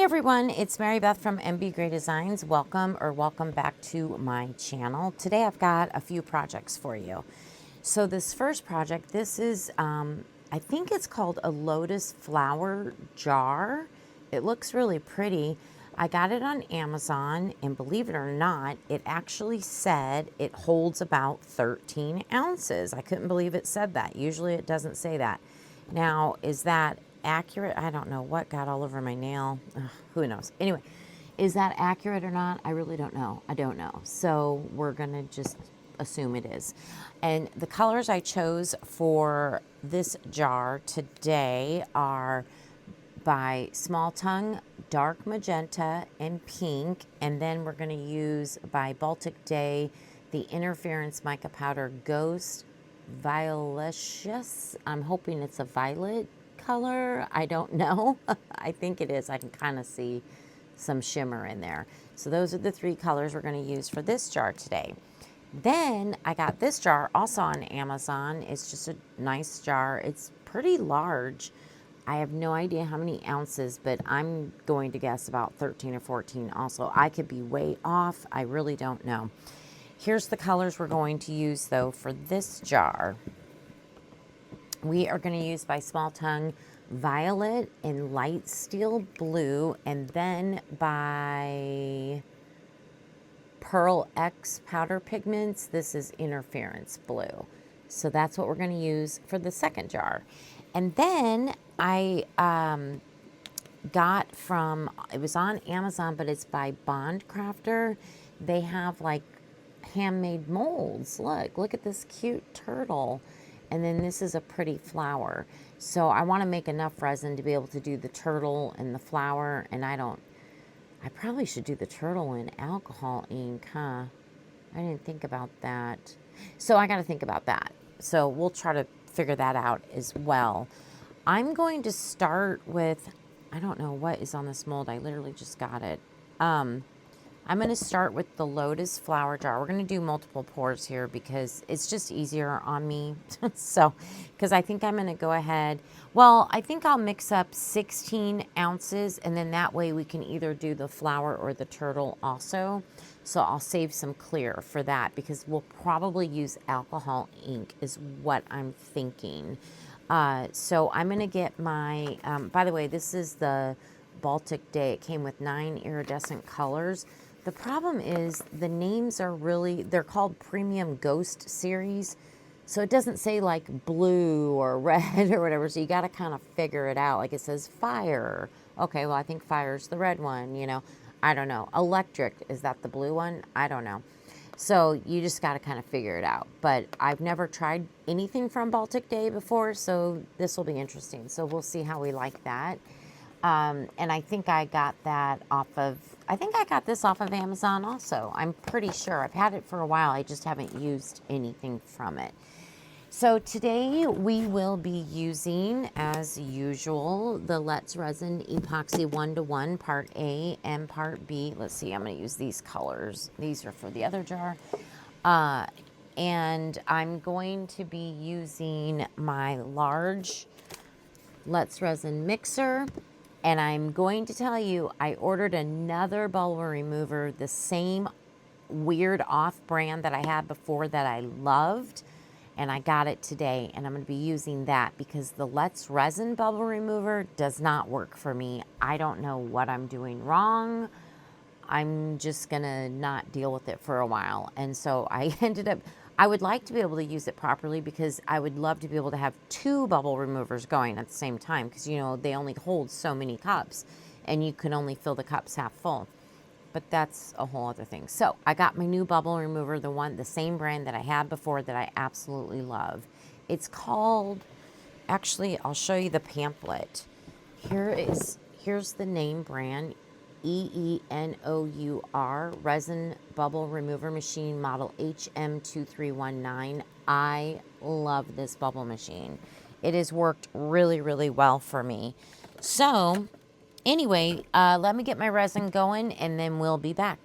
everyone, it's Mary Beth from MBGray Designs. Welcome back to my channel. Today I've got a few projects for you. So this first project, this is, I think it's called a Lotus flower jar. It looks really pretty. I got it on Amazon, and believe it or not, it actually said it holds about 13 ounces. I couldn't believe it said that. Usually it doesn't say that. Now, is that accurate? I don't know what got all over my nail. Ugh, who knows? Anyway, is that accurate or not? I really don't know. I don't know. So we're gonna just assume it is. And the colors I chose for this jar today are by Small Tongue, dark magenta and pink, and then we're gonna use by Baltic Day, the Interference Mica Powder Ghost Violetious. I'm hoping it's a violet color. I don't know. I think it is. I can kind of see some shimmer in there. So those are the three colors we're going to use for this jar today. Then I got this jar also on Amazon. It's just a nice jar. It's pretty large. I have no idea how many ounces, but I'm going to guess about 13 or 14 also. I could be way off. I really don't know. Here's the colors we're going to use though for this jar. We are going to use by Small Tongue Violet and Light Steel Blue, and then by Pearl X Powder Pigments, this is Interference Blue. So that's what we're going to use for the second jar. And then I got from, it was on Amazon, but it's by Bond Crafter. They have like handmade molds. Look at this cute turtle. And then this is a pretty flower. So I want to make enough resin to be able to do the turtle and the flower. And I probably should do the turtle in alcohol ink, huh? I didn't think about that. So I got to think about that. So we'll try to figure that out as well. I'm going to start with, I don't know what is on this mold. I literally just got it. I'm going to start with the Lotus flower jar. We're going to do multiple pours here because it's just easier on me. So, because I think I'm going to go ahead. Well, I think I'll mix up 16 ounces, and then that way we can either do the flower or the turtle also. So I'll save some clear for that because we'll probably use alcohol ink is what I'm thinking. So I'm going to get my, by the way, this is the Baltic Day. It came with 9 iridescent colors. The problem is the names are really, they're called Premium Ghost Series. So it doesn't say like blue or red or whatever. So you got to kind of figure it out. Like it says fire. Okay, well, I think fire's the red one, you know. I don't know. Electric, is that the blue one? I don't know. So you just got to kind of figure it out. But I've never tried anything from Baltic Day before. So this will be interesting. So we'll see how we like that. And I think I got that off of, I think I got this off of Amazon also. I'm pretty sure. I've had it for a while. I just haven't used anything from it. So today we will be using, as usual, the Let's Resin Epoxy 1-to-1 Part A and Part B. Let's see, I'm going to use these colors. These are for the other jar. And I'm going to be using my large Let's Resin mixer. And I'm going to tell you, I ordered another bubble remover, the same weird off-brand that I had before that I loved. And I got it today, and I'm going to be using that because the Let's Resin bubble remover does not work for me. I don't know what I'm doing wrong. I'm just going to not deal with it for a while. And so I ended up, I would like to be able to use it properly because I would love to be able to have 2 bubble removers going at the same time because, you know, they only hold so many cups and you can only fill the cups half full. But that's a whole other thing. So I got my new bubble remover, the same brand that I had before that I absolutely love. It's called, actually, I'll show you the pamphlet. Here's the name brand, EENOUR, Resin Bubble Remover Machine, model HM2319. I love this bubble machine. It has worked really, really well for me. So anyway, let me get my resin going and then we'll be back.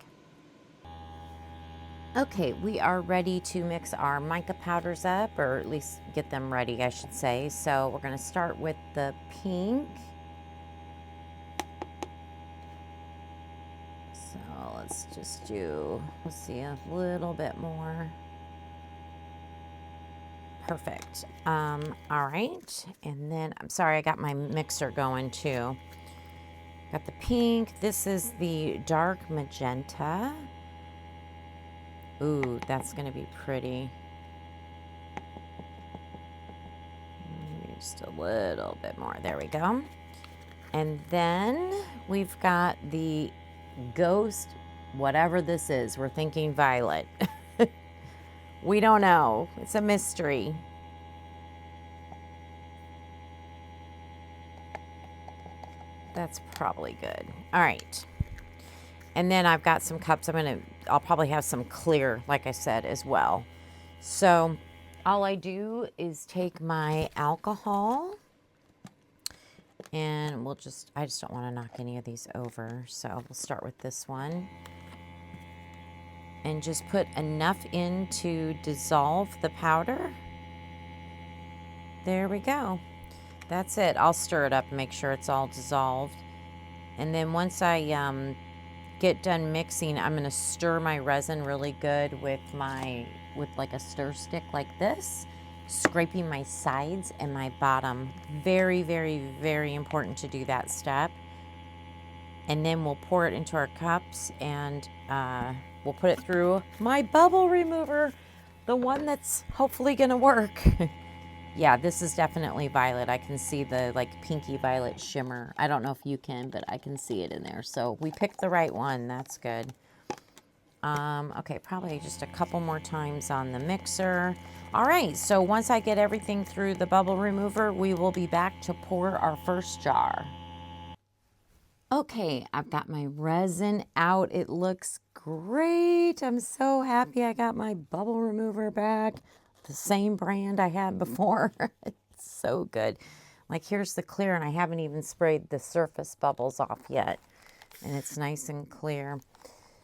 Okay, we are ready to mix our mica powders up, or at least get them ready, I should say. So we're going to start with the pink. let's just do, let's see, a little bit more. Perfect. All right. And then, I'm sorry, I got my mixer going too. Got the pink. This is the dark magenta. Ooh, that's going to be pretty. Just a little bit more. There we go. And then we've got the ghost, whatever this is. We're thinking violet. We don't know. It's a mystery. That's probably good. All right. And then I've got some cups. I'll probably have some clear, like I said, as well. So all I do is take my alcohol, and I just don't want to knock any of these over. So we'll start with this one. And just put enough in to dissolve the powder. There we go. That's it. I'll stir it up and make sure it's all dissolved. And then once I get done mixing, I'm going to stir my resin really good with like a stir stick like this, scraping my sides and my bottom. Very, very, very important to do that step. And then we'll pour it into our cups, and we'll put it through my bubble remover, the one that's hopefully going to work. Yeah, this is definitely violet. I can see the like pinky violet shimmer. I don't know if you can, but I can see it in there. So we picked the right one. That's good. Okay, probably just a couple more times on the mixer. All right, so once I get everything through the bubble remover, we will be back to pour our first jar. Okay, I've got my resin out. It looks great. I'm so happy I got my bubble remover back. The same brand I had before. It's so good. Like, here's the clear, and I haven't even sprayed the surface bubbles off yet. And it's nice and clear.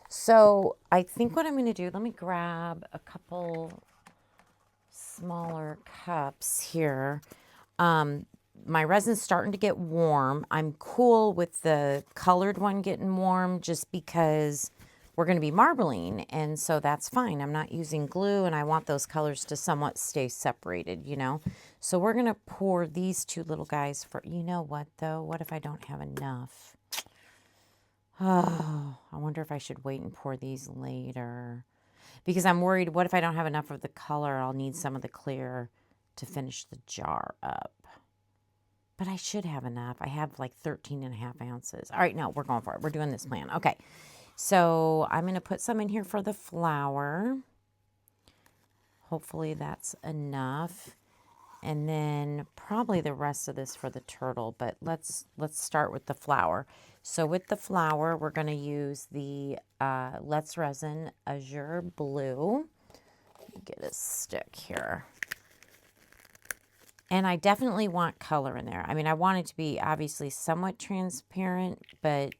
So I think what I'm going to do, let me grab a couple smaller cups here. My resin's starting to get warm. I'm cool with the colored one getting warm just because we're going to be marbling, and so that's fine. I'm not using glue, and I want those colors to somewhat stay separated, you know. So we're going to pour these two little guys for, you know what, though? What if I don't have enough? Oh, I wonder if I should wait and pour these later. Because I'm worried, what if I don't have enough of the color? I'll need some of the clear to finish the jar up. But I should have enough. I have like 13.5 ounces. All right, no, we're going for it. We're doing this plan. Okay, so I'm going to put some in here for the flower. Hopefully that's enough. And then probably the rest of this for the turtle, but let's start with the flower. So with the flower, we're going to use the Let's Resin Azure Blue. Get a stick here. And I definitely want color in there. I mean, I want it to be obviously somewhat transparent, but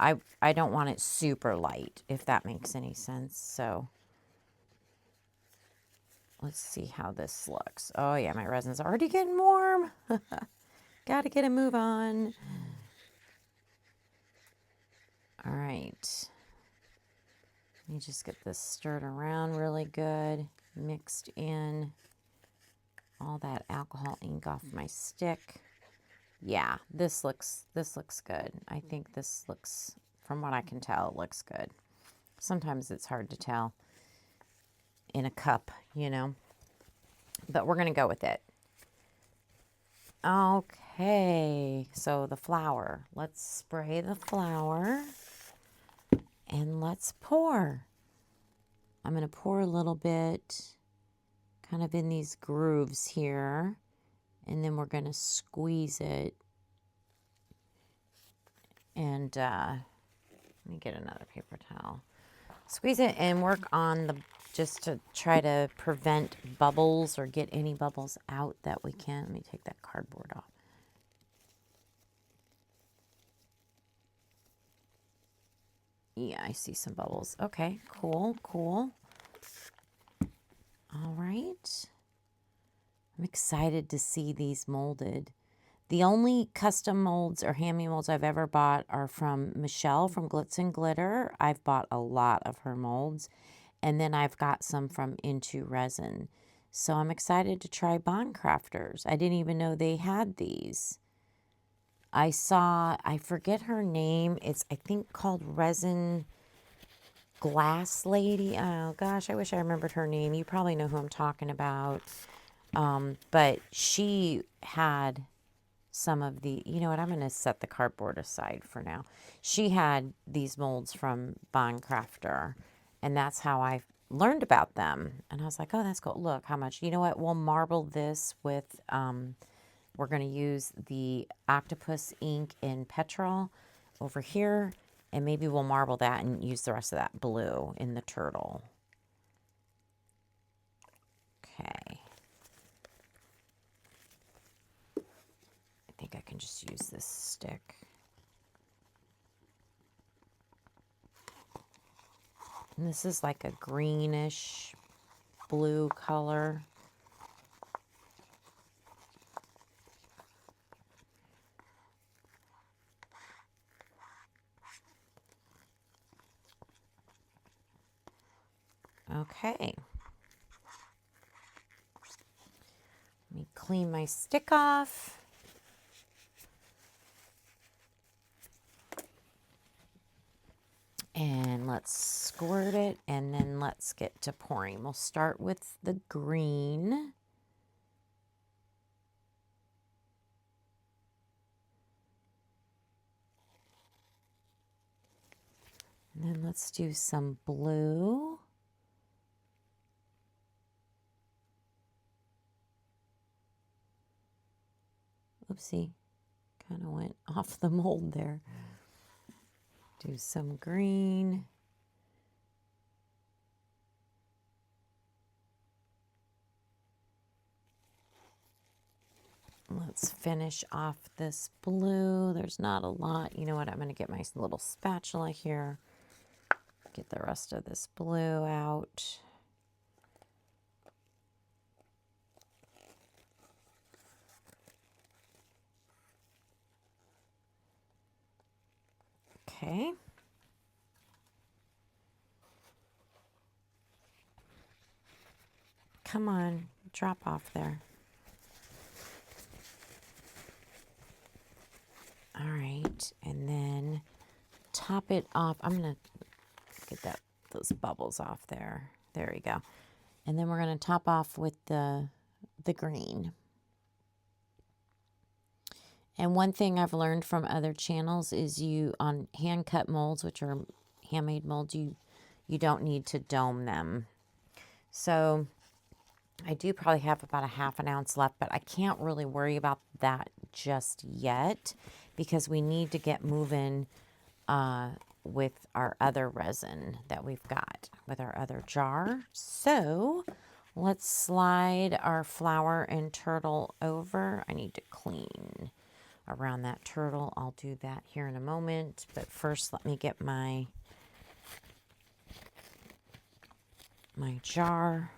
I don't want it super light, if that makes any sense. So let's see how this looks. Oh yeah, my resin's already getting warm. Gotta get a move on. All right. Let me just get this stirred around really good, mixed in all that alcohol ink off my stick. Yeah, this looks good. I think this looks, from what I can tell, it looks good. Sometimes it's hard to tell in a cup, you know, but we're going to go with it. Okay, so the flower. Let's spray the flower and let's pour. I'm going to pour a little bit kind of in these grooves here, and then we're going to squeeze it. And let me get another paper towel. Squeeze it and work on the, just to try to prevent bubbles or get any bubbles out that we can. Let me take that cardboard off. Yeah, I see some bubbles. Okay, cool, cool. All right. I'm excited to see these molded. The only custom molds or hand-me molds I've ever bought are from Michelle from Glitz and Glitter. I've bought a lot of her molds. And then I've got some from Into Resin. So I'm excited to try Bond Crafters. I didn't even know they had these. I saw, I forget her name. It's, I think, called Resin Glass Lady. Oh, gosh, I wish I remembered her name. You probably know who I'm talking about. But she had some of the, you know what, I'm going to set the cardboard aside for now. She had these molds from Bond Crafter, and that's how I learned about them. And I was like, oh, that's cool. Look how much, you know what, we'll marble this with, we're going to use the octopus ink in petrol over here, and maybe we'll marble that and use the rest of that blue in the turtle. Okay. I think I can just use this stick. And this is like a greenish blue color. Okay. Let me clean my stick off. And let's squirt it, and then let's get to pouring. We'll start with the green. And then let's do some blue. Oopsie, kind of went off the mold there. Do some green. Let's finish off this blue. There's not a lot. You know what? I'm going to get my little spatula here. Get the rest of this blue out. Okay. Come on, drop off there. All right, and then top it off. I'm gonna get those bubbles off there. There we go. And then we're gonna top off with the green. And one thing I've learned from other channels is on hand cut molds, which are handmade molds, you don't need to dome them. So I do probably have about a ½ ounce left, but I can't really worry about that just yet because we need to get moving with our other resin that we've got with our other jar. So let's slide our flower and turtle over. I need to clean around that turtle. I'll do that here in a moment, but first let me get my jar.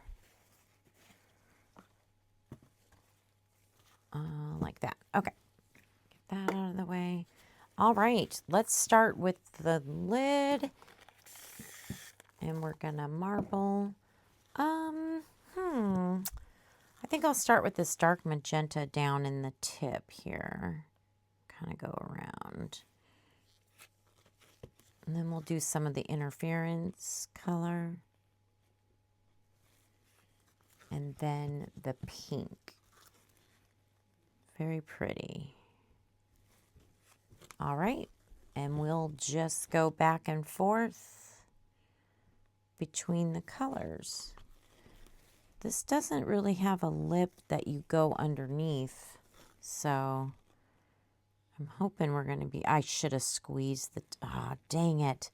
Like that. Okay. Get that out of the way. All right. Let's start with the lid. And we're going to marble. I think I'll start with this dark magenta down in the tip here. Kind of go around. And then we'll do some of the interference color. And then the pink. Very pretty. All right, and we'll just go back and forth between the colors. This doesn't really have a lip that you go underneath, so I'm hoping we're going to be, I should have squeezed the, dang it.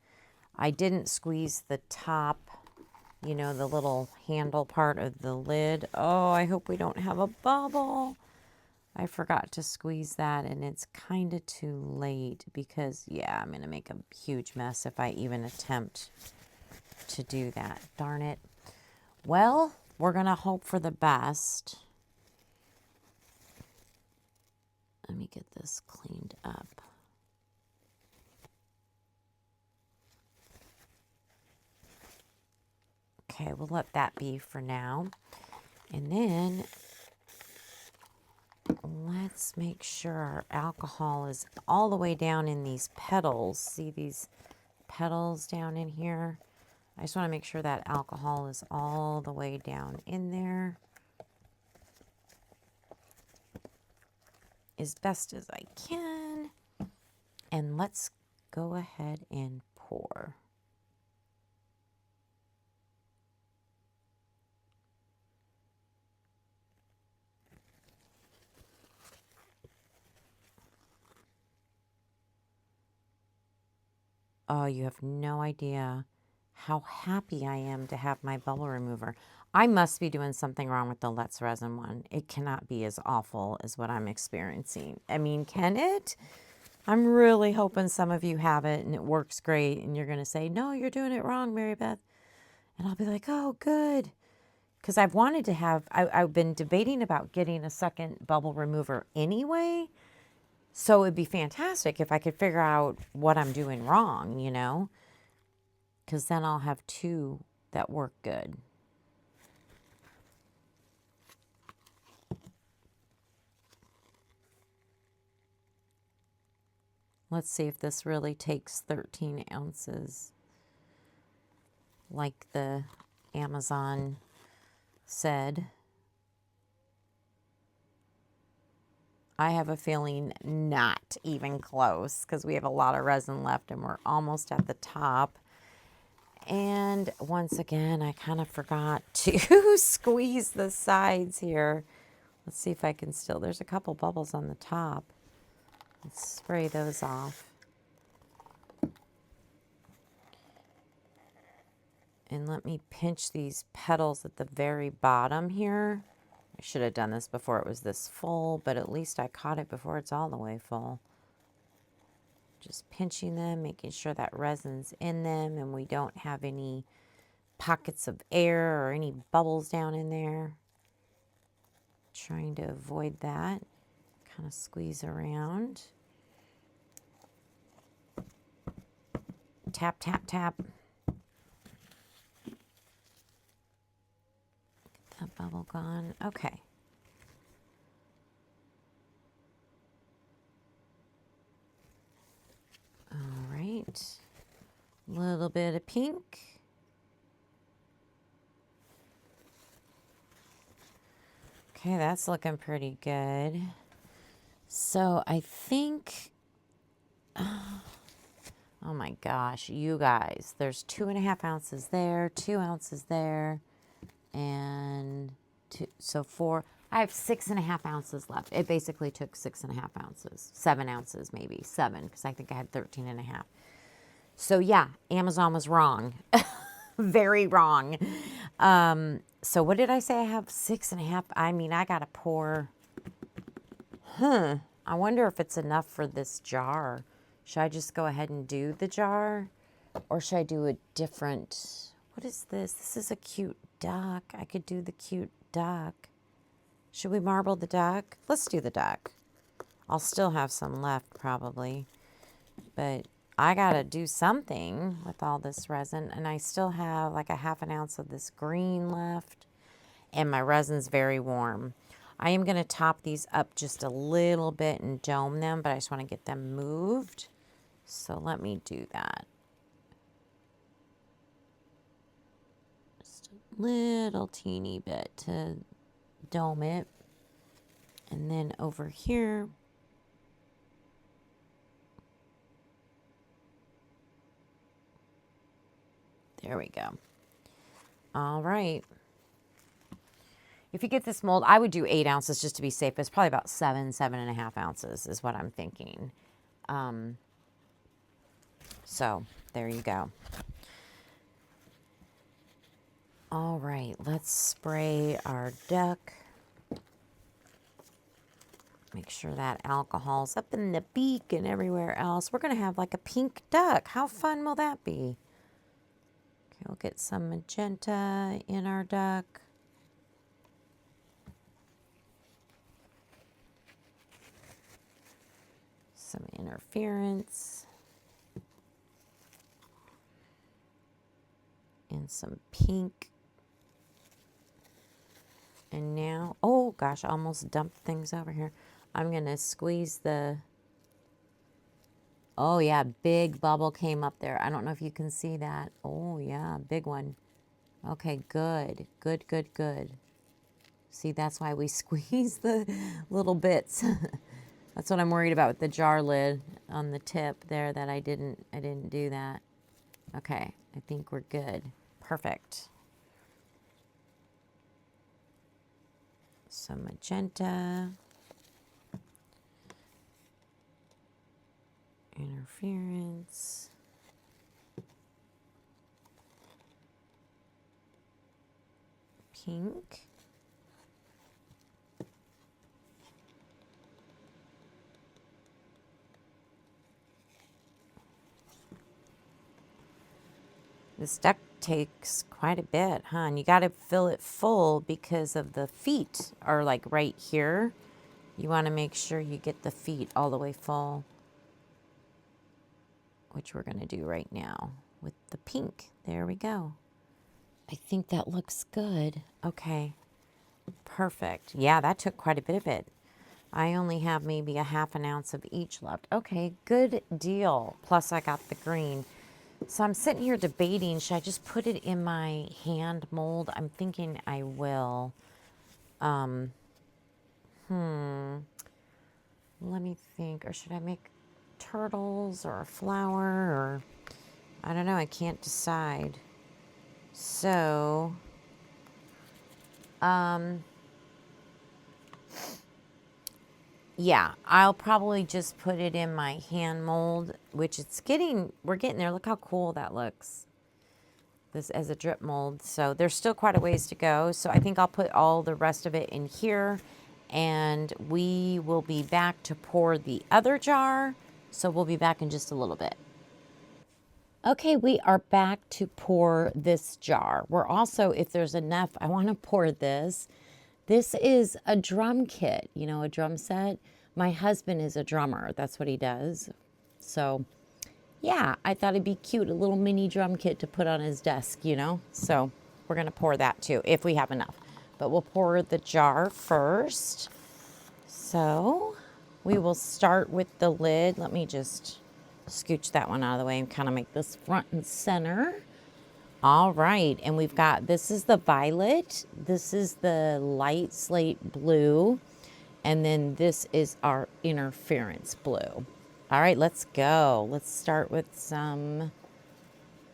I didn't squeeze the top, you know, the little handle part of the lid. Oh, I hope we don't have a bubble. I forgot to squeeze that, and it's kind of too late because, yeah, I'm going to make a huge mess if I even attempt to do that. Darn it. Well, we're going to hope for the best. Let me get this cleaned up. Okay, we'll let that be for now. And then let's make sure our alcohol is all the way down in these petals. See these petals down in here? I just want to make sure that alcohol is all the way down in there as best as I can. And let's go ahead and pour. Oh, you have no idea how happy I am to have my bubble remover. I must be doing something wrong with the Let's Resin one. It cannot be as awful as what I'm experiencing. I mean, can it? I'm really hoping some of you have it and it works great and you're going to say, no, you're doing it wrong, Mary Beth. And I'll be like, oh, good. Because I've wanted to have, I've been debating about getting a second bubble remover anyway. So it'd be fantastic if I could figure out what I'm doing wrong, you know, because then I'll have two that work good. Let's see if this really takes 13 ounces like the Amazon said. I have a feeling not even close because we have a lot of resin left and we're almost at the top. And once again, I kind of forgot to squeeze the sides here. Let's see if I can still, there's a couple bubbles on the top. Let's spray those off. And let me pinch these petals at the very bottom here. I should have done this before it was this full, but at least I caught it before it's all the way full. Just pinching them, making sure that resin's in them and we don't have any pockets of air or any bubbles down in there. Trying to avoid that. Kind of squeeze around. Tap, tap, tap. That bubble gone. Okay. All right. A little bit of pink. Okay, that's looking pretty good. So I think, oh my gosh, you guys, there's 2.5 ounces there, 2 ounces there, and two, so 4. I have 6.5 ounces left. It basically took 6.5 ounces, 7 ounces maybe, 7, because I think I had 13.5. So yeah, Amazon was wrong. Very wrong. So what did I say? I have 6.5. I mean, I got to pour. I wonder if it's enough for this jar. Should I just go ahead and do the jar? Or should I do a different, what is this? This is a cute duck. I could do the cute duck. Should we marble the duck? Let's do the duck. I'll still have some left probably. But I got to do something with all this resin. And I still have like a 1/2 ounce of this green left. And my resin's very warm. I am going to top these up just a little bit and dome them, but I just want to get them moved. So let me do that. Just a little teeny bit to dome it. And then over here, there we go. All right. If you get this mold, I would do 8 ounces just to be safe. It's probably about 7.5 ounces is what I'm thinking. So there you go. All right, let's spray our duck. Make sure that alcohol's up in the beak and everywhere else. We're going to have like a pink duck. How fun will that be? Okay, we'll get some magenta in our duck. Some interference. And some pink. And now, oh gosh, I almost dumped things over here. I'm going to squeeze the, oh yeah, big bubble came up there. I don't know if you can see that. Oh yeah, big one. Okay, good, good, good, good. See, that's why we squeeze the little bits. That's what I'm worried about with the jar lid on the tip there, that I didn't do that. Okay, I think we're good. Perfect. Some magenta. Interference. Pink. This deck takes quite a bit, huh? And you got to fill it full because of the feet are like right here. You want to make sure you get the feet all the way full, which we're going to do right now with the pink. There we go. I think that looks good. Okay, perfect. Yeah, that took quite a bit of it. I only have maybe a ½ ounce of each left. Okay, good deal. Plus I got the green. So I'm sitting here debating, should I just put it in my hand mold? I'm thinking I will. Let me think. Or should I make turtles or a flower? Or I don't know. I can't decide. So, yeah, I'll probably just put it in my hand mold, which we're getting there. Look how cool that looks. This as a drip mold. So there's still quite a ways to go. So I think I'll put all the rest of it in here, and we will be back to pour the other jar. So we'll be back in just a little bit. Okay, we are back to pour this jar. We're also, if there's enough, I want to pour this. This is a drum kit, you know, a drum set. My husband is a drummer. That's what he does. So, yeah, I thought it'd be cute, a little mini drum kit to put on his desk, you know. So we're going to pour that too, if we have enough. But we'll pour the jar first. So we will start with the lid. Let me just scooch that one out of the way and kind of make this front and center. All right, and we've got, this is the violet, this is the light slate blue, and then this is our interference blue. All right, let's go. Let's start with some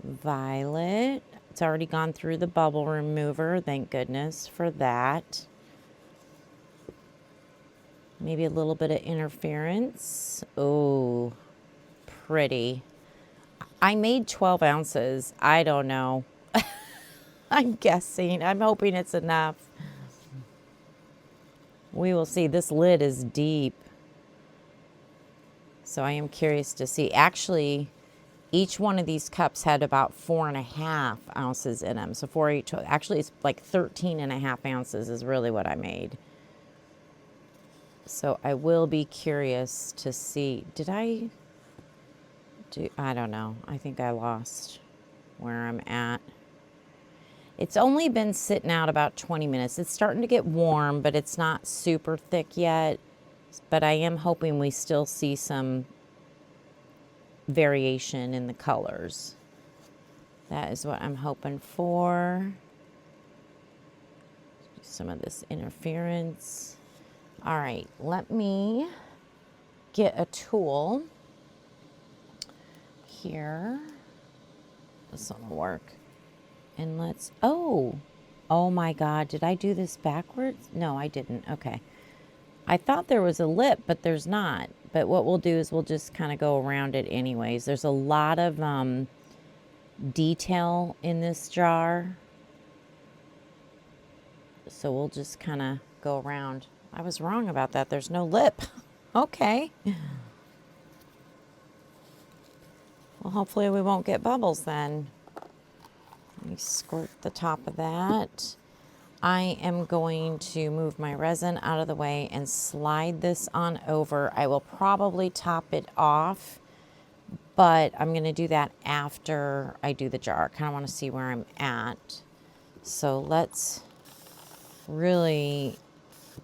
violet. It's already gone through the bubble remover, thank goodness for that. Maybe a little bit of interference. Oh, pretty. I made 12 ounces. I don't know. I'm guessing. I'm hoping it's enough. We will see. This lid is deep. So I am curious to see. Actually, each one of these cups had about 4.5 ounces in them. So 4, 8, 12. Actually, it's like 13.5 ounces is really what I made. So I will be curious to see. I don't know. I think I lost where I'm at. It's only been sitting out about 20 minutes. It's starting to get warm, but it's not super thick yet. But I am hoping we still see some variation in the colors. That is what I'm hoping for. Some of this interference. All right, let me get a tool. Here, this one will work, and let's, oh my God, did I do this backwards? No, I didn't. Okay, I thought there was a lip, but there's not. But what we'll do is we'll just kind of go around it anyways. There's a lot of detail in this jar, so we'll just kind of go around. I was wrong about that. There's no lip. Okay. Well, hopefully we won't get bubbles then. Let me squirt the top of that. I am going to move my resin out of the way and slide this on over. I will probably top it off, but I'm going to do that after I do the jar. I kind of want to see where I'm at. So let's really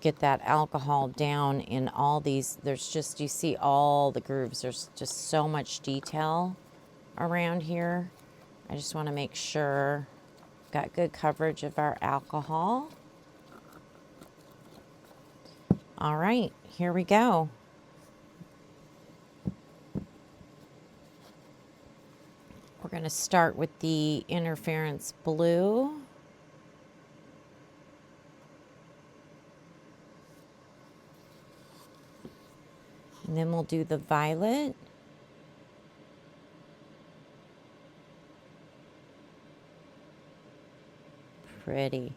get that alcohol down in all these. There's just, you see all the grooves. There's just so much detail around here. I just want to make sure got good coverage of our alcohol. All right, here we go. We're going to start with the interference blue. And then we'll do the violet. Pretty.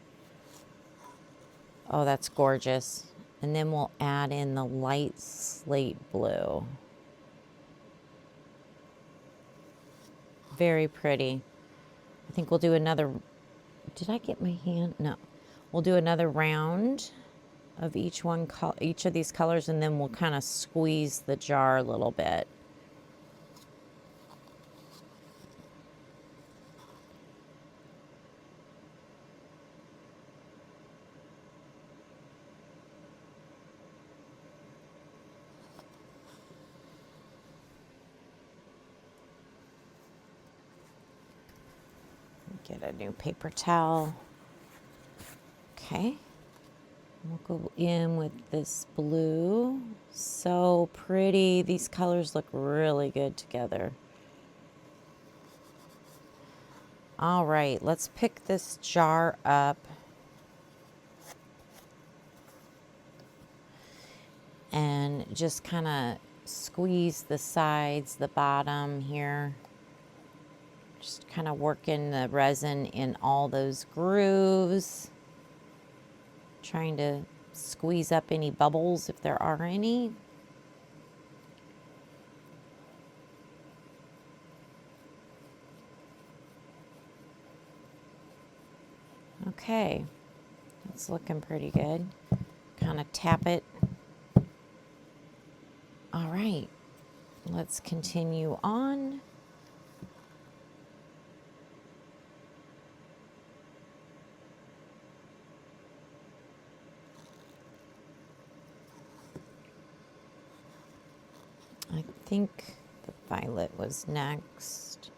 Oh, that's gorgeous. And then we'll add in the light slate blue. Very pretty. I think we'll do another, did I get my hand? No. We'll do another round of each of these colors, and then we'll kind of squeeze the jar a little bit. Get a new paper towel. Okay. We'll go in with this blue. So pretty. These colors look really good together. All right, let's pick this jar up. And just kind of squeeze the sides, the bottom here. Just kind of working the resin in all those grooves. Trying to squeeze up any bubbles if there are any. Okay, it's looking pretty good. Kind of tap it. All right, let's continue on. I think the violet was next.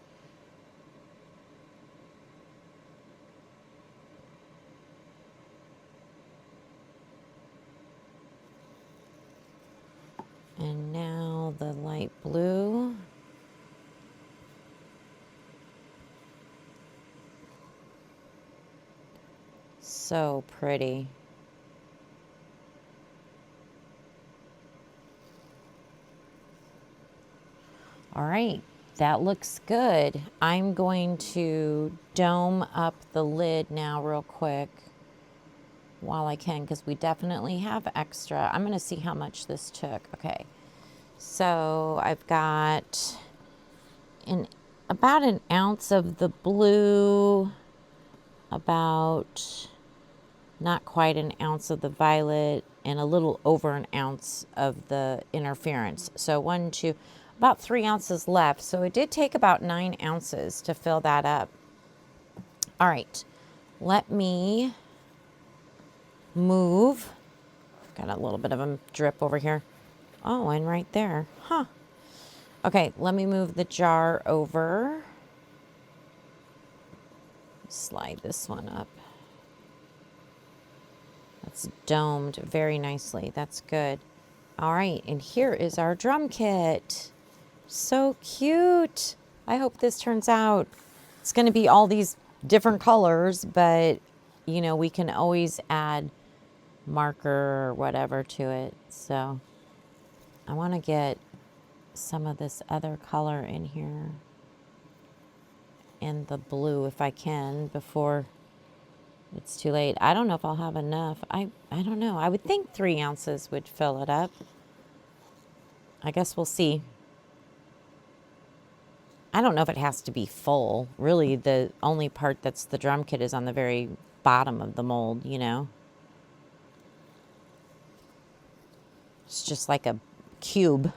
And now the light blue. So pretty. All right, that looks good. I'm going to dome up the lid now real quick while I can, because we definitely have extra. I'm going to see how much this took. Okay, so I've got about an ounce of the blue, about not quite an ounce of the violet, and a little over an ounce of the interference. So about 3 ounces left. So it did take about 9 ounces to fill that up. All right, let me move. Got a little bit of a drip over here. Oh, and right there. Huh. Okay, let me move the jar over. Slide this one up. That's domed very nicely. That's good. All right, and here is our drum kit. So cute. I hope this turns out. It's going to be all these different colors, but you know, we can always add marker or whatever to it. So I want to get some of this other color in here and the blue if I can before it's too late. I don't know if I'll have enough. I don't know. I would think 3 ounces would fill it up. I guess we'll see. I don't know if it has to be full. Really, the only part that's the drum kit is on the very bottom of the mold, you know. It's just like a cube.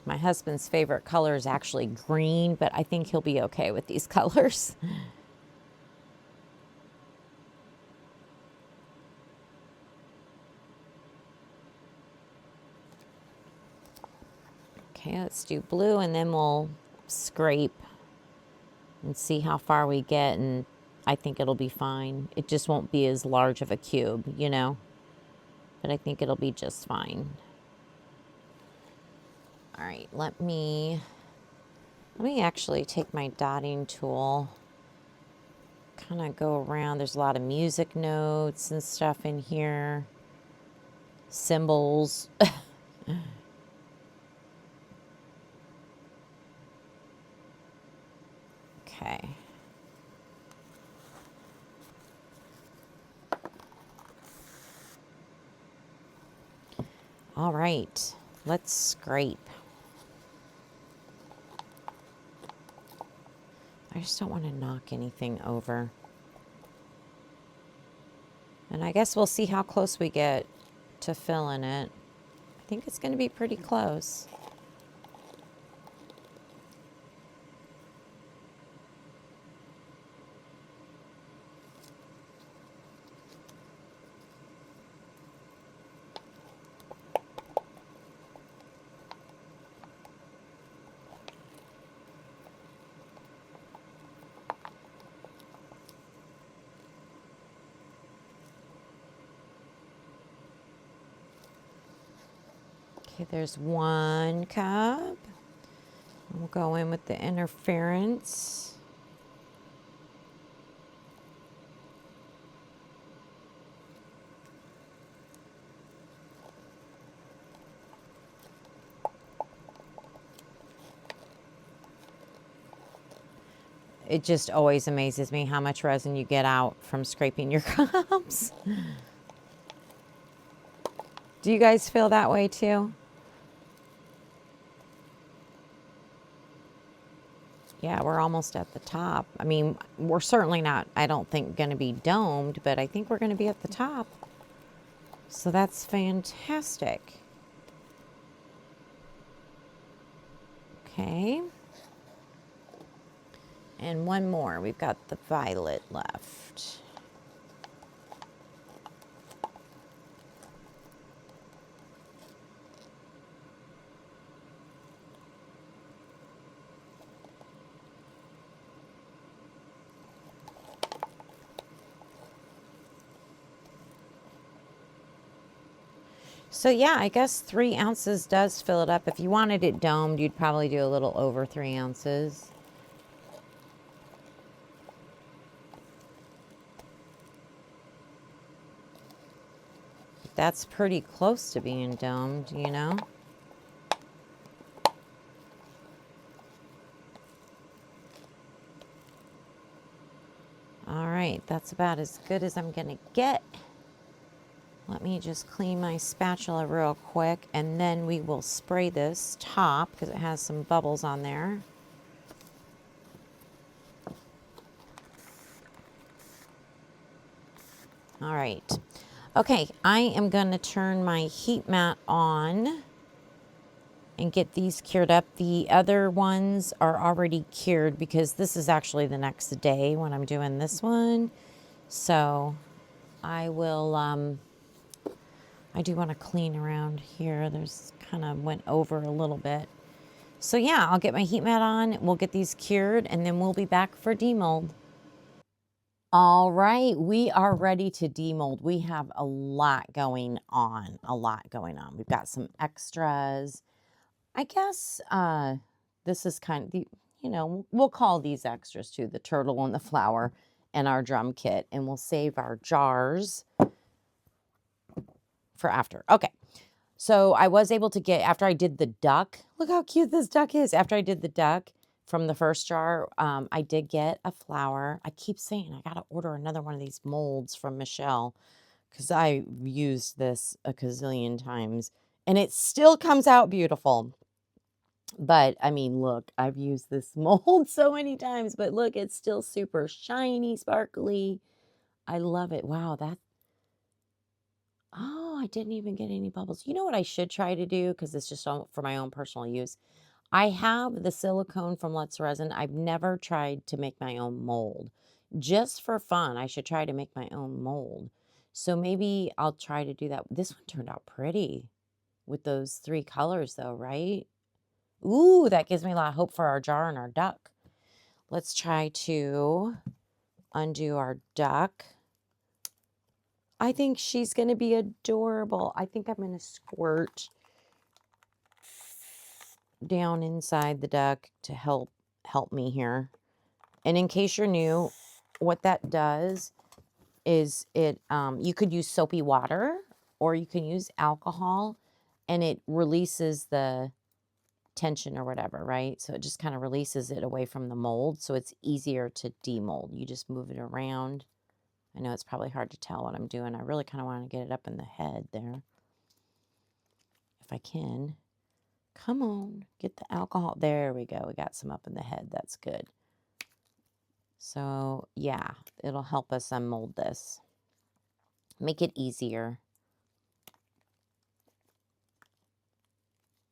My husband's favorite color is actually green, but I think he'll be okay with these colors. Okay, let's do blue, and then we'll scrape and see how far we get, and I think it'll be fine. It just won't be as large of a cube, you know, but I think it'll be just fine. All right, let me actually take my dotting tool, kind of go around. There's a lot of music notes and stuff in here, symbols. Okay. All right, let's scrape. I just don't want to knock anything over. And I guess we'll see how close we get to filling it. I think it's going to be pretty close. Okay, there's 1 cup. We'll go in with the interference. It just always amazes me how much resin you get out from scraping your cups. Do you guys feel that way too? Yeah, we're almost at the top. I mean, we're certainly not, I don't think, going to be domed, but I think we're going to be at the top. So that's fantastic. Okay. And one more. We've got the violet left. So yeah, I guess 3 ounces does fill it up. If you wanted it domed, you'd probably do a little over 3 ounces. That's pretty close to being domed, you know? All right, that's about as good as I'm gonna get. Let me just clean my spatula real quick, and then we will spray this top because it has some bubbles on there. All right. Okay, I am going to turn my heat mat on and get these cured up. The other ones are already cured because this is actually the next day when I'm doing this one. So I will, I do want to clean around here. There's kind of went over a little bit. So yeah, I'll get my heat mat on. We'll get these cured and then we'll be back for demold. All right, we are ready to demold. We have a lot going on, We've got some extras. I guess this is kind of the, you know, we'll call these extras too, the turtle and the flower and our drum kit, and we'll save our jars for after. Okay, so I was able to get, after I did the duck, look how cute this duck is. After I did the duck, from the first jar. I did get a flower. I keep saying I got to order another one of these molds from Michelle because I've used this a gazillion times and it still comes out beautiful. But I mean, look, I've used this mold so many times, but look, it's still super shiny, sparkly. I love it. Wow, that. Oh, I didn't even get any bubbles. You know what I should try to do, because it's just for my own personal use. I have the silicone from Let's Resin. I've never tried to make my own mold. Just for fun, I should try to make my own mold. So maybe I'll try to do that. This one turned out pretty with those 3 colors though, right? Ooh, that gives me a lot of hope for our jar and our duck. Let's try to undo our duck. I think she's going to be adorable. I think I'm going to squirt down inside the duck to help me here. And in case you're new, what that does is it, you could use soapy water or you can use alcohol, and it releases the tension or whatever, right? So it just kind of releases it away from the mold, so it's easier to demold. You just move it around. I know it's probably hard to tell what I'm doing. I really kind of want to get it up in the head there. If I can. Come on, get the alcohol. There we go. We got some up in the head. That's good. So yeah, it'll help us unmold this. Make it easier.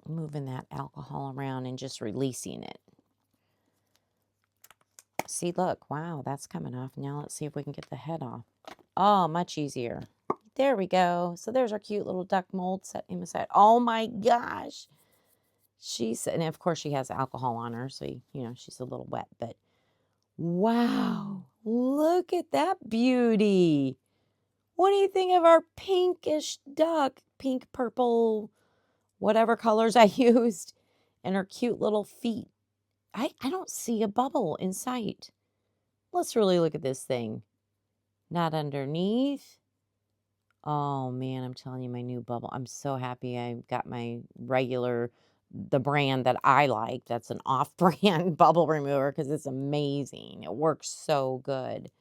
Moving that alcohol around and just releasing it. See, look, wow, that's coming off. Now let's see if we can get the head off. Oh, much easier. There we go. So there's our cute little duck mold set him aside. Oh my gosh. And of course she has alcohol on her, so, you know, she's a little wet, but wow, look at that beauty. What do you think of our pinkish duck? Pink, purple, whatever colors I used, and her cute little feet. I don't see a bubble in sight. Let's really look at this thing. Not underneath. Oh man, I'm telling you, my new bubble. I'm so happy I got my regular, the brand that I like. That's an off-brand bubble remover because it's amazing. It works so good.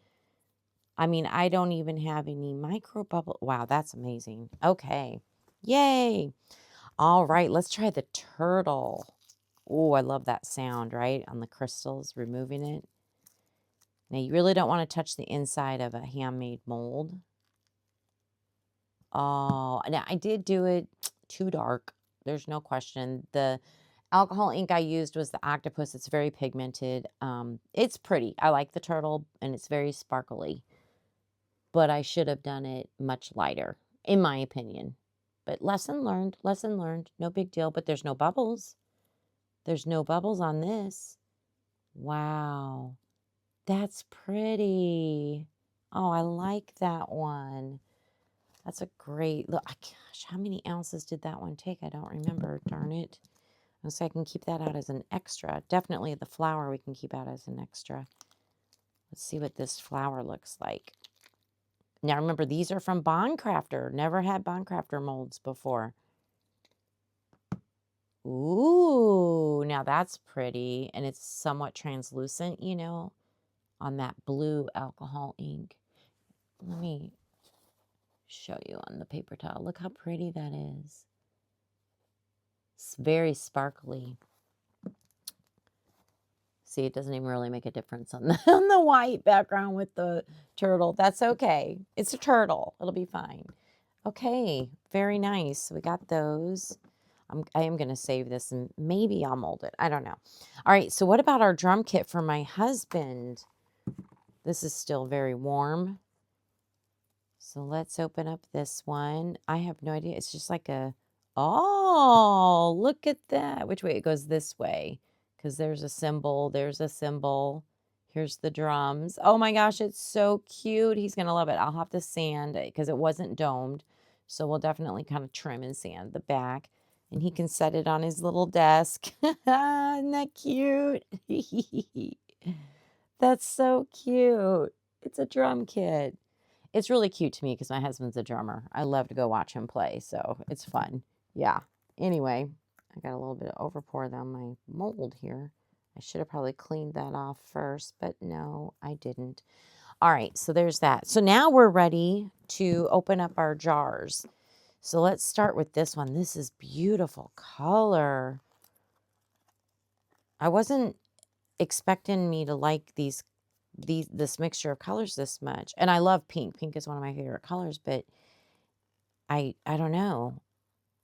I mean, I don't even have any micro bubble. Wow, that's amazing. Okay. Yay. All right, let's try the turtle. Oh, I love that sound, right? On the crystals, removing it. Now, you really don't want to touch the inside of a handmade mold. Oh, now I did do it too dark. There's no question. The alcohol ink I used was the octopus. It's very pigmented. It's pretty. I like the turtle, and it's very sparkly. But I should have done it much lighter, in my opinion. But lesson learned, no big deal. But there's no bubbles. There's no bubbles on this. Wow, that's pretty. Oh, I like that one. That's a great look. Gosh, how many ounces did that one take? I don't remember. Darn it. So I can keep that out as an extra. Definitely the flower we can keep out as an extra. Let's see what this flower looks like. Now remember, these are from Bond Crafter. Never had Bond Crafter molds before. Ooh, now that's pretty. And it's somewhat translucent, you know, on that blue alcohol ink. Let me show you on the paper towel. Look how pretty that is. It's very sparkly. See, it doesn't even really make a difference on on the white background with the turtle. That's okay. It's a turtle. It'll be fine. Okay, very nice. We got those. I am going to save this and maybe I'll mold it. I don't know. All right, so what about our drum kit for my husband? This is still very warm. So let's open up this one. I have no idea. It's just like a, oh, look at that. Which way? It goes this way because there's a symbol. There's a symbol. Here's the drums. Oh my gosh, it's so cute. He's going to love it. I'll have to sand it because it wasn't domed. So we'll definitely kind of trim and sand the back. And he can set it on his little desk. Isn't that cute? That's so cute. It's a drum kit. It's really cute to me because my husband's a drummer. I love to go watch him play, so it's fun. Yeah. Anyway, I got a little bit of overpour on my mold here. I should have probably cleaned that off first, but no, I didn't. All right, so there's that. So now we're ready to open up our jars. So let's start with this one. This is beautiful color. I wasn't expecting me to like this mixture of colors this much. And I love pink. Pink is one of my favorite colors, but I don't know.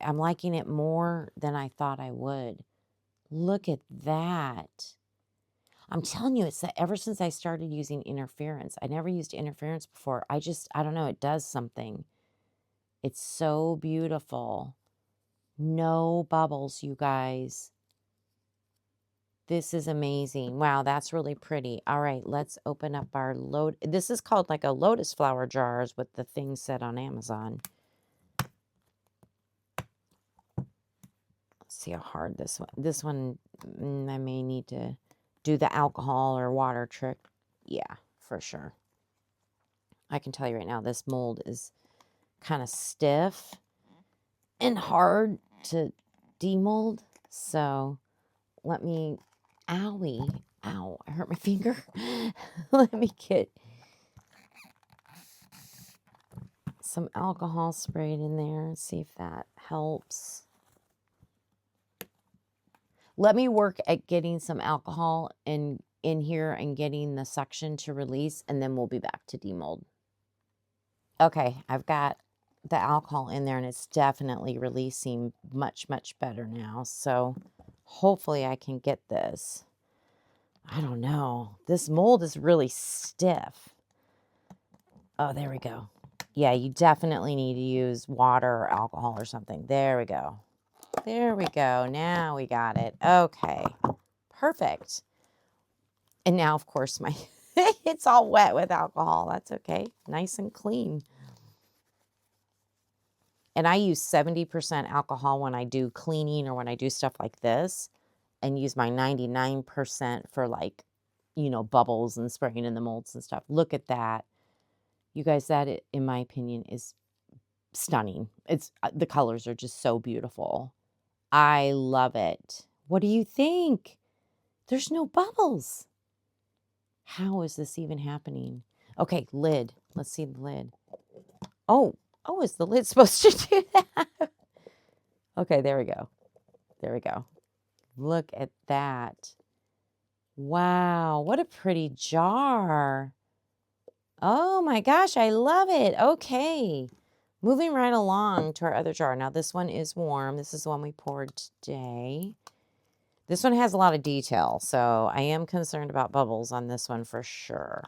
I'm liking it more than I thought I would. Look at that. I'm telling you, it's that ever since I started using interference, I never used interference before. I don't know, it does something. It's so beautiful. No bubbles, you guys. This is amazing. Wow, that's really pretty. All right, let's open up our Lotus. This is called like a Lotus flower jars with the thing set on Amazon. Let's see how hard this one, I may need to do the alcohol or water trick. Yeah, for sure. I can tell you right now, this mold is kind of stiff and hard to demold. So let me, owie, ow, I hurt my finger. Let me get some alcohol sprayed in there and see if that helps. Let me work at getting some alcohol in here and getting the suction to release, and then we'll be back to demold. Okay, I've got the alcohol in there, and it's definitely releasing much, much better now. So hopefully I can get this. I don't know. This mold is really stiff. Oh, there we go. Yeah, you definitely need to use water or alcohol or something. There we go. There we go. Now we got it. Okay. Perfect. And now, of course, my it's all wet with alcohol. That's okay. Nice and clean. And I use 70% alcohol when I do cleaning or when I do stuff like this, and use my 99% for, like, you know, bubbles and spraying in the molds and stuff. Look at that. You guys, that, in my opinion, is stunning. It's the colors are just so beautiful. I love it. What do you think? There's no bubbles. How is this even happening? Okay, lid. Let's see the lid. Oh, is the lid supposed to do that? Okay, there we go. There we go. Look at that. Wow, what a pretty jar. Oh my gosh, I love it. Okay. Moving right along to our other jar. Now, this one is warm. This is the one we poured today. This one has a lot of detail, so I am concerned about bubbles on this one for sure.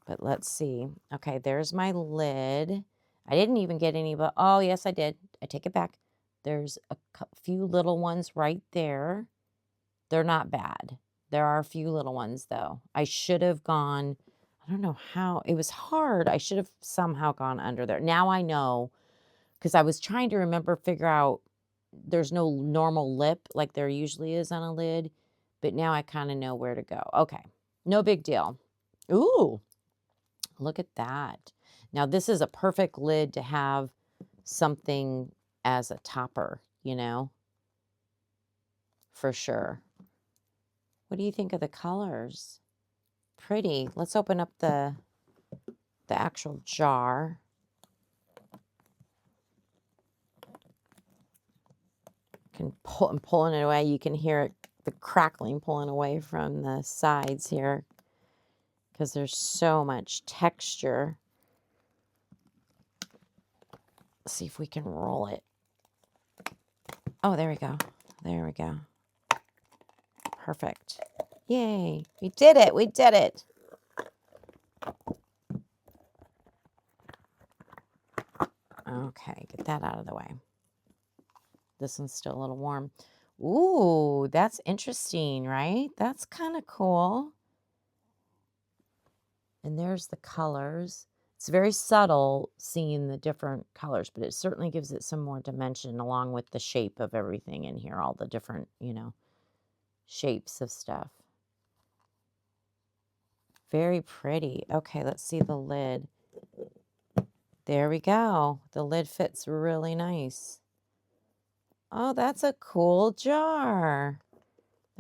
But let's see. Okay, there's my lid. I didn't even get any, but oh, yes, I did. I take it back. There's a few little ones right there. They're not bad. There are a few little ones, though. I should have gone, I don't know how. It was hard. I should have somehow gone under there. Now I know, because I was trying to figure out there's no normal lip like there usually is on a lid, but now I kind of know where to go. Okay, no big deal. Ooh, look at that. Now, this is a perfect lid to have something as a topper, you know, for sure. What do you think of the colors? Pretty. Let's open up the actual jar. I'm pulling it away. You can hear it, the crackling pulling away from the sides here because there's so much texture. Let's see if we can roll it. Oh, there we go. There we go. Perfect. Yay. We did it. We did it. Okay, get that out of the way. This one's still a little warm. Ooh, that's interesting, right? That's kind of cool. And there's the colors. It's very subtle seeing the different colors, but it certainly gives it some more dimension along with the shape of everything in here, all the different, you know, shapes of stuff. Very pretty. Okay, let's see the lid. There we go. The lid fits really nice. Oh, that's a cool jar.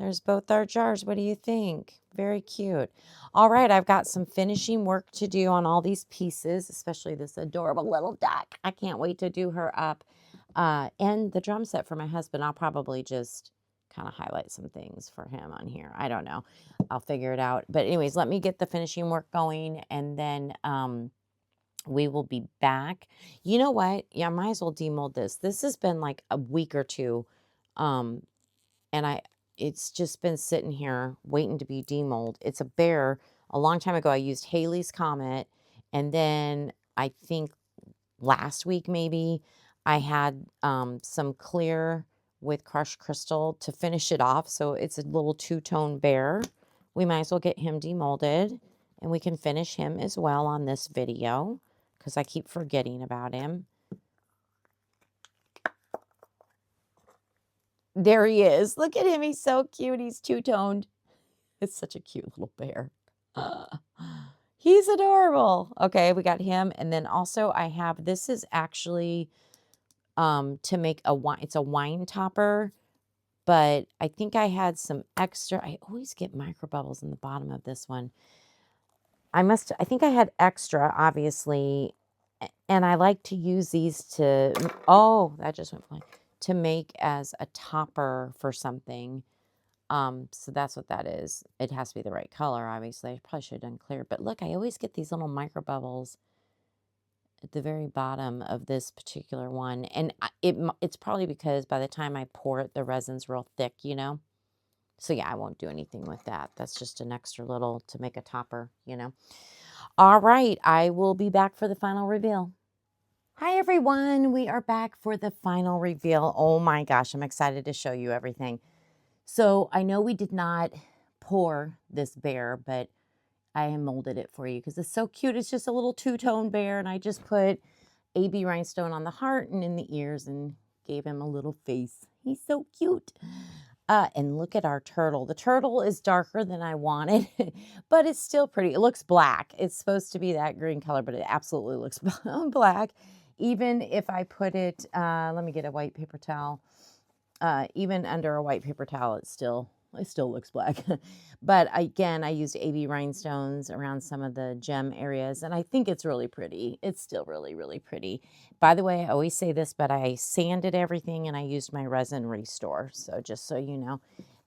There's both our jars. What do you think? Very cute. All right, I've got some finishing work to do on all these pieces, especially this adorable little duck. I can't wait to do her up. And the drum set for my husband, I'll probably just kind of highlight some things for him on here. I don't know. I'll figure it out. But anyways, let me get the finishing work going, and then we will be back. You know what? Yeah, I might as well demold this. This has been like a week or two. And it's just been sitting here waiting to be demold. It's a bear. A long time ago, I used Haley's Comet, and then I think last week maybe I had some clear with crushed crystal to finish it off. So it's a little two-tone bear. We might as well get him demolded, and we can finish him as well on this video because I keep forgetting about him. There he is. Look at him. He's so cute. He's two-toned. It's such a cute little bear. He's adorable. Okay, we got him. And then also I have, this is actually to make a wine. It's a wine topper, but I think I had some extra. I always get micro bubbles in the bottom of this one. I think I had extra, obviously. And I like to use these to, oh, that just went flying, to make as a topper for something. So that's what that is. It has to be the right color, obviously. I probably should have done clear. But look, I always get these little micro bubbles at the very bottom of this particular one. And it's probably because by the time I pour it, the resin's real thick, you know? So yeah, I won't do anything with that. That's just an extra little to make a topper, you know? All right, I will be back for the final reveal. Hi, everyone. We are back for the final reveal. Oh my gosh, I'm excited to show you everything. So I know we did not pour this bear, but I molded it for you because it's so cute. It's just a little two-tone bear, and I just put AB rhinestone on the heart and in the ears and gave him a little face. He's so cute. And look at our turtle. The turtle is darker than I wanted, but it's still pretty. It looks black. It's supposed to be that green color, but it absolutely looks black. Even if I put it, let me get a white paper towel. Even under a white paper towel, it still looks black. But again, I used AB rhinestones around some of the gem areas, and I think it's really pretty. It's still really, really pretty. By the way, I always say this, but I sanded everything and I used my Resin Restore. So just so you know.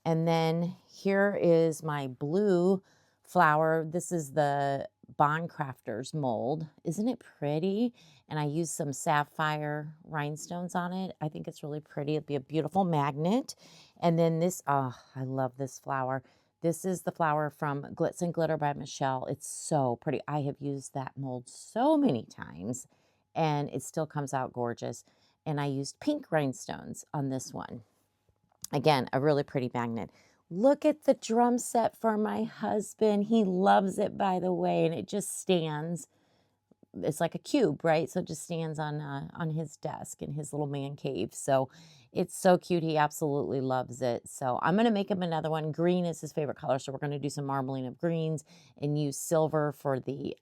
And then here is my blue flower. This is the Bond Crafters mold. Isn't it pretty? And I used some sapphire rhinestones on it. I think it's really pretty. It'll be a beautiful magnet. And then this, oh, I love this flower. This is the flower from Glitz and Glitter by Michelle. It's so pretty. I have used that mold so many times, and it still comes out gorgeous. And I used pink rhinestones on this one. Again, a really pretty magnet. Look at the drum set for my husband. He loves it, by the way, and it just stands. It's like a cube, right? So it just stands on his desk in his little man cave. So it's so cute. He absolutely loves it. So I'm going to make him another one. Green is his favorite color. So we're going to do some marbling of greens and use silver for the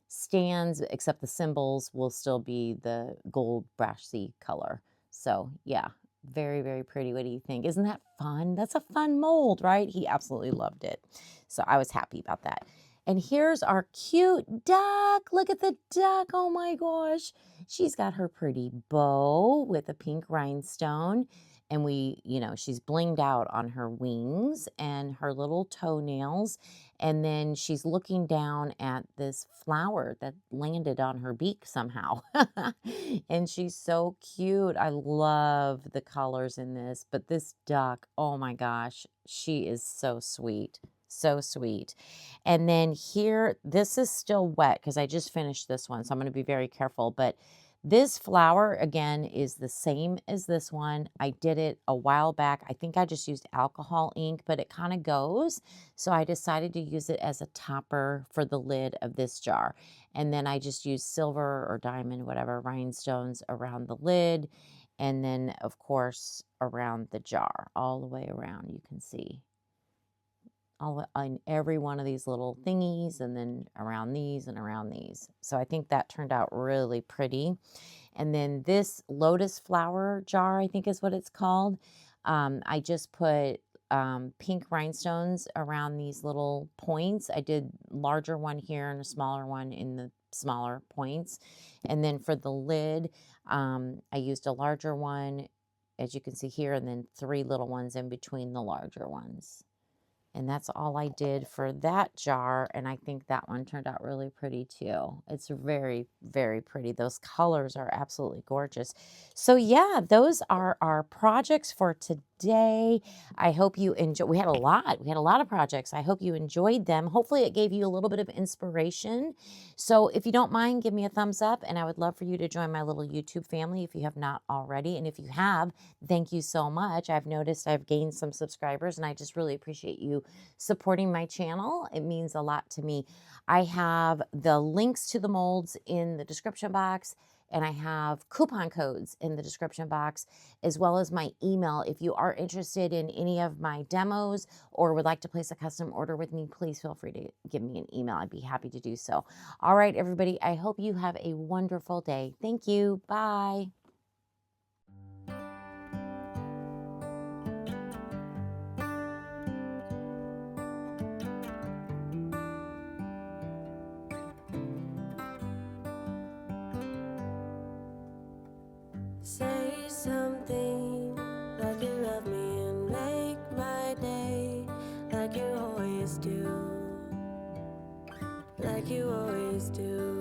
stands, except the symbols will still be the gold brassy color. So yeah, very, very pretty. What do you think? Isn't that fun? That's a fun mold, right? He absolutely loved it. So I was happy about that. And here's our cute duck. Look at the duck. Oh my gosh. She's got her pretty bow with a pink rhinestone. And she's blinged out on her wings and her little toenails. And then she's looking down at this flower that landed on her beak somehow. And she's so cute. I love the colors in this. But this duck, oh my gosh, she is so sweet. So sweet. And then here, this is still wet because I just finished this one. So I'm going to be very careful. But this flower, again, is the same as this one. I did it a while back. I think I just used alcohol ink, but it kind of goes. So I decided to use it as a topper for the lid of this jar. And then I just used silver or diamond, whatever, rhinestones around the lid. And then, of course, around the jar, all the way around, you can see. All on every one of these little thingies, and then around these and around these. So I think that turned out really pretty. And then this Lotus flower jar, I think is what it's called. I just put pink rhinestones around these little points. I did larger one here and a smaller one in the smaller points. And then for the lid, I used a larger one, as you can see here, and then 3 little ones in between the larger ones. And that's all I did for that jar, and I think that one turned out really pretty too. It's very, very pretty. Those colors are absolutely gorgeous. So yeah, those are our projects for today. I hope you enjoy. We had a lot of projects. I hope you enjoyed them. Hopefully it gave you a little bit of inspiration. So if you don't mind, give me a thumbs up, and I would love for you to join my little YouTube family if you have not already. And if you have, thank you so much. I've noticed I've gained some subscribers, and I just really appreciate you supporting my channel. It means a lot to me. I have the links to the molds in the description box, and I have coupon codes in the description box, as well as my email. If you are interested in any of my demos or would like to place a custom order with me, please feel free to give me an email. I'd be happy to do so. All right, everybody, I hope you have a wonderful day. Thank you. Bye. Say something like you love me and make my day, like you always do, like you always do.